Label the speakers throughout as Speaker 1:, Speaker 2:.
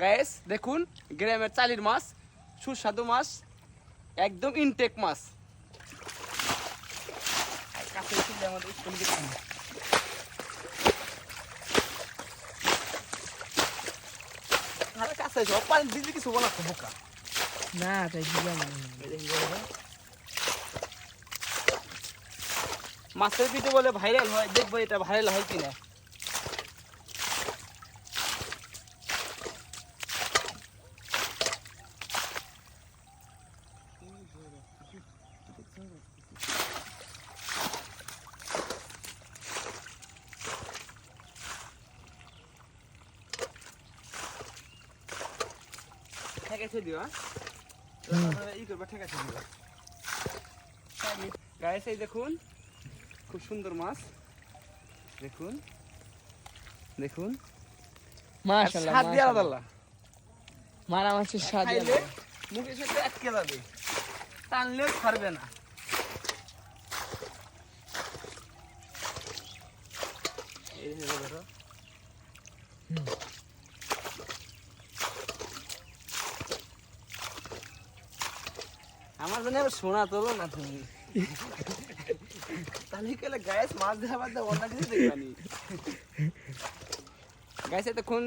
Speaker 1: Guys দেখুন গ্রামের চালির মাছ, সুস্বাদু মাছ, একদম ইনটেক মাছ। কাছে এসে আমাদের স্কুল দিকে আরে কাছে এসে পানি দিদি কিছু বলা তো বোকা
Speaker 2: না তাই দিলাম
Speaker 1: মাছের ভিডিও বলে ভাইরাল হয়, দেখবো এটা ভাইরাল হয় কিনা। ঠেকাইছে দিও, ই করবা, ঠেকাইছে দিও। গাইস এই দেখুন খুব সুন্দর মাছ, দেখুন দেখুন
Speaker 2: মাশাআল্লাহ
Speaker 1: স্বাদ দিয়ে আলাদা।
Speaker 2: মারা মাছের স্বাদ
Speaker 1: খাইলে মুখের সাথে আটকে যাবে, টানলেও ছাড়বে না। এই যে ধরো আমার জন্য আবার সোনা তোলো না তুমি, তাহলে কেলে গায়েস মাছ দেখা বাদ দাও, অন্য কিছু দেখবানি। গাইস এতক্ষণ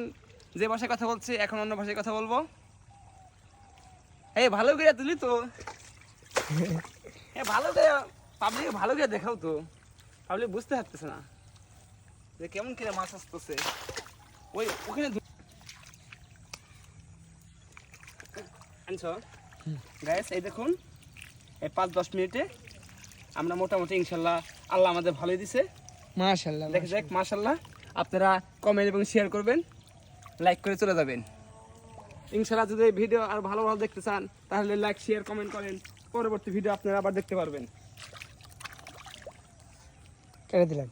Speaker 1: যে ভাষায় কথা বলছি এখন অন্য ভাষায় কথা বলবো। এই ভালো করে তুলি তো, ভালো করে পাবলিক ভালো করে দেখাও তো, পাবলিক বুঝতে পারতেছে না যে কেমন করে মাছ আসতেছে। ওই ওখানে আনছো গাইস, এই দেখুন এই 5-10 মিনিটে আমরা মোটামুটি ইনশাল্লাহ আল্লাহ আমাদের ভালোই দিছে।
Speaker 2: মাশাআল্লাহ
Speaker 1: দেখে যাক মাশাআল্লাহ। আপনারা কমেন্ট এবং শেয়ার করবেন, লাইক করে চলে যাবেন ইনশাল্লাহ। যদি এই ভিডিও আর ভালো ভালো দেখতে চান তাহলে লাইক শেয়ার কমেন্ট করেন, পরবর্তী ভিডিও আপনারা আবার দেখতে পারবেন।
Speaker 2: কেটে দিলাম।